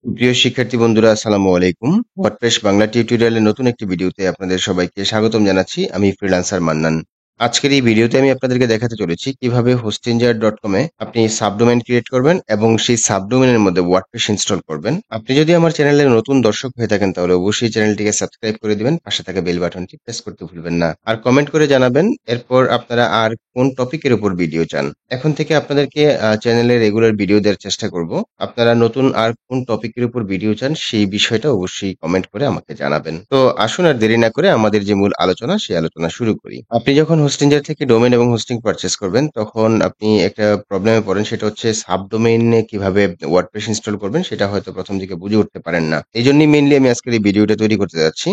প্রিয় শিক্ষার্থী বন্ধুরা, আসসালামু আলাইকুম। ওয়ার্ডপ্রেস বাংলা টিউটোরিয়ালের নতুন একটি ভিডিওতে আপনাদের সবাইকে স্বাগতম জানাচ্ছি। আমি ফ্রিল্যান্সার মান্নান। আজকের এই ভিডিওতে আমি আপনাদেরকে দেখাতে চলেছি কিভাবে hostinjar.com এ আপনি সাবডোমেইন ক্রিয়েট করবেন এবং সেই সাবডোমেইনের মধ্যে ওয়ার্ডপ্রেস ইনস্টল করবেন। আপনি যদি আমার চ্যানেলের নতুন দর্শক হয়ে থাকেন তাহলে অবশ্যই চ্যানেলটিকে সাবস্ক্রাইব করে দিবেন, পাশে থাকা বেল বাটনটি প্রেস করতে ভুলবেন না। আর কমেন্ট করে জানাবেন এরপর আপনারা আর কোন টপিকের উপর ভিডিও চান। এখন থেকে আপনাদেরকে চ্যানেলে রেগুলার ভিডিও দেওয়ার চেষ্টা করব। আপনারা নতুন আর কোন টপিকের উপর ভিডিও চান সেই বিষয়টা অবশ্যই কমেন্ট করে আমাকে জানাবেন। তো আসুন আর দেরি না করে আমাদের যে মূল আলোচনা সেই আলোচনা শুরু করি। আপনি যখন হোস্টিঞ্জার থেকে ডোমেইন এবং হোস্টিং পারচেজ করবেন তখন আপনি একটা প্রবলেমে পড়েন, সেটা হচ্ছে সাবডোমেইনে কিভাবে ওয়ার্ডপ্রেস ইনস্টল করবেন সেটা হয়তো প্রথম দিকে বুঝে উঠতে পারেন না। এইজন্যই মেইনলি আমি আজকের এই ভিডিওটা তৈরি করতে যাচ্ছি।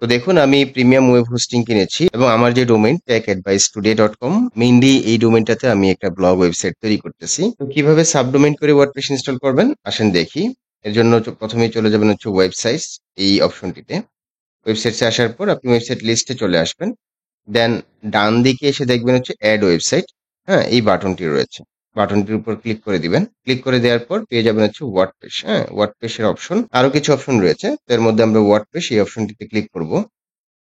তো দেখুন, আমি প্রিমিয়াম ওয়েব হোস্টিং কিনেছি এবং আমার যে ডোমেইন techadvicetoday.com, মেইনলি এই ডোমেইনটাতে আমি একটা ব্লগ ওয়েবসাইট তৈরি করতেছি। তো কিভাবে সাবডোমেইন করে ওয়ার্ডপ্রেস ইনস্টল করবেন আসেন দেখি। এর জন্য প্রথমেই চলে যাবেন হচ্ছে ওয়েবসাইটস, এই অপশনটিতে। ওয়েবসাইটসে আসার পর আপনি ওয়েবসাইট লিস্টে চলে আসবেন। দেন ডান দিকে এসে দেখবেন হচ্ছে অ্যাড ওয়েবসাইট। হ্যাঁ, এই বাটনটি রয়েছে। বাটনটির উপর ক্লিক করে দিবেন। ক্লিক করে দেওয়ার পর পেয়ে যাবেন হচ্ছে ওয়ার্ডপ্রেস। হ্যাঁ, ওয়ার্ডপ্রেসের অপশন, আরো কিছু অপশন রয়েছে। তো এর মধ্যে আমরা ওয়ার্ডপ্রেস এই অপশনটিতে ক্লিক করব।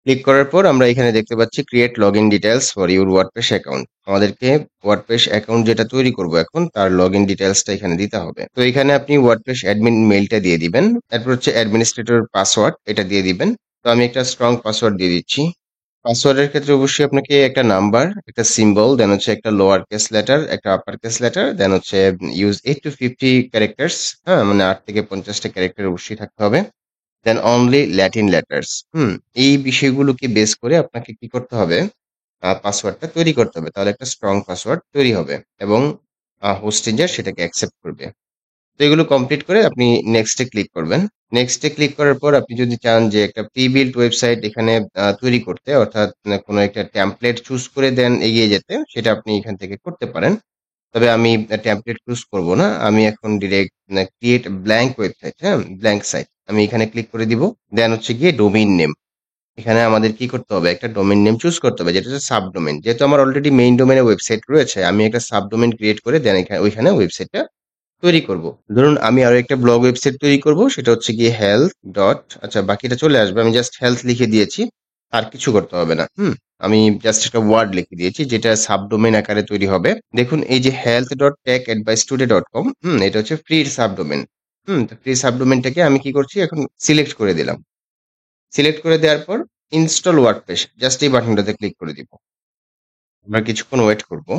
ক্লিক করার পর আমরা এখানে দেখতে পাচ্ছি create login details for your WordPress account. আমাদেরকে ওয়ার্ডপ্রেস অ্যাকাউন্ট যেটা তৈরি করব এখন তার লগইন ডিটেইলসটা এখানে দিতে হবে। তো এখানে আপনি ওয়ার্ডপ্রেস অ্যাডমিন মেইলটা দিয়ে দিবেন। এরপর হচ্ছে অ্যাডমিনিস্ট্রেটর পাসওয়ার্ড, এটা দিয়ে দিবেন। তো আমি একটা স্ট্রং পাসওয়ার্ড দিয়ে দিচ্ছি। পাসওয়ার্ডের ক্ষেত্রে অবশ্যই আপনাকে একটা নাম্বার, একটা সিম্বল, দেন হচ্ছে একটা লোয়ার কেস লেটার, একটা আপার কেস লেটার, দেন হচ্ছে ইউজ 8 to 50 ক্যারেক্টার্স। হ্যাঁ, মানে 8 থেকে 50টা ক্যারেক্টার অবশ্যই থাকতে হবে। Then only Latin letters. এই বিষয়গুলোকে বেস করে আপনাকে কি করতে হবে, পাসওয়ার্ডটা তৈরি করতে হবে। তাহলে একটা স্ট্রং পাসওয়ার্ড তৈরি হবে এবং হোস্টিঞ্জার সেটাকে অ্যাকসেপ্ট করবে। তো এগুলো কমপ্লিট করে আপনি নেক্সটে ক্লিক করবেন। নেক্সটে ক্লিক করার পর আপনি যদি চান যে একটা প্রি বিল্ট ওয়েবসাইট এখানে তৈরি করতে, অর্থাৎ কোনো একটা টেমপ্লেট চুজ করে দেন এগিয়ে যেতে, সেটা আপনি এখান থেকে করতে পারেন। তবে আমি টেমপ্লেট চুজ করব না। আমি এখন ডিরেক্ট ক্রিয়েট ব্ল্যাঙ্ক ওয়েবসাইট, হ্যাঁ, ব্ল্যাঙ্ক সাইট, আমি এখানে ক্লিক করে দিব। দেন হচ্ছে গিয়ে ডোমেইন নেম। এখানে আমাদের কি করতে হবে, একটা ডোমেইন নেম চুজ করতে হবে যেটা হচ্ছে সাবডোমেইন। যেহেতু আমার অলরেডি মেইন ডোমেইনে ওয়েবসাইট রয়েছে, আমি একটা সাবডোমেইন ক্রিয়েট করে দেন ওইখানে ওয়েবসাইটটা তৈরি করব। ধরুন আমি আরো একটা ব্লগ ওয়েবসাইট তৈরি করব, সেটা হচ্ছে গিয়ে হেলথ ডট, আচ্ছা বাকিটা চলে আসবে, আমি জাস্ট হেলথ লিখে দিয়েছি। আর কিছু করতে হবে না। আমি জাস্ট একটা ওয়ার্ড লিখে দিয়েছি যেটা সাবডোমেইন আকারে তৈরি হবে। দেখুন এই যে health dot tech advice today dot com, এটা হচ্ছে ফ্রি সাবডোমেইন। তো ফ্রি সাবডোমেইনটাকে আমি কি করছি এখন সিলেক্ট করে দিলাম। সিলেক্ট করে দেওয়ার পর ইনস্টল ওয়ার্ডপ্রেস, জাস্ট এই বাটনটাতে ক্লিক করে দিব। আমরা কিছুক্ষণ ওয়েট করব।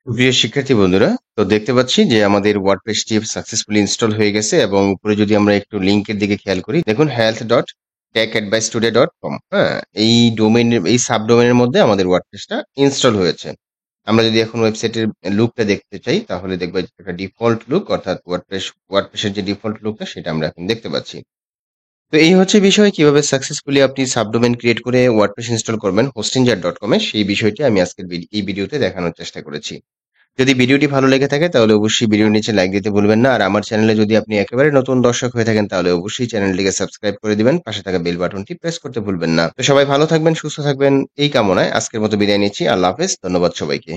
প্রিয় শিক্ষার্থী বন্ধুরা, তো দেখতে পাচ্ছি যে আমাদের ওয়ার্ডপ্রেসটি সাকসেসফুলি ইনস্টল হয়ে গেছে এবং উপরে যদি আমরা একটু লিংকের দিকে খেয়াল করি, দেখুন health dot tech advice today dot com. হ্যাঁ, এই ডোমেইনের, এই সাবডোমেইনের মধ্যে আমাদের ওয়ার্ডপ্রেসটা ইনস্টল হয়েছে। আমরা যদি এখন ওয়েবসাইটের লুকটা দেখতে চাই তাহলে দেখবো যে একটা ডিফল্ট লুক, অর্থাৎ ওয়ার্ডপ্রেসের যে ডিফল্ট লুকটা সেটা আমরা এখন দেখতে পাচ্ছি। তো এই হচ্ছে বিষয়, কিভাবে সাকসেসফুলি আপনি সাবডোমেইন ক্রিয়েট করে ওয়ার্ডপ্রেস ইনস্টল করবেন hostingjar.com এ, সেই বিষয়টি আমি আজকের এই ভিডিওতে দেখানোর চেষ্টা করেছি। যদি ভিডিওটি ভালো লেগে থাকে তাহলে অবশ্যই ভিডিওর নিচে লাইক দিতে ভুলবেন না। আর আমার চ্যানেলে যদি আপনি একেবারে নতুন দর্শক হয়ে থাকেন তাহলে অবশ্যই চ্যানেলটিকে সাবস্ক্রাইব করে দিবেন, পাশে থাকা বেল বাটনটি প্রেস করতে ভুলবেন না। তো সবাই ভালো থাকবেন, সুস্থ থাকবেন, এই কামনায় আজকের মতো বিদায় নিচ্ছি। আল্লাহ হাফেজ, ধন্যবাদ সবাইকে।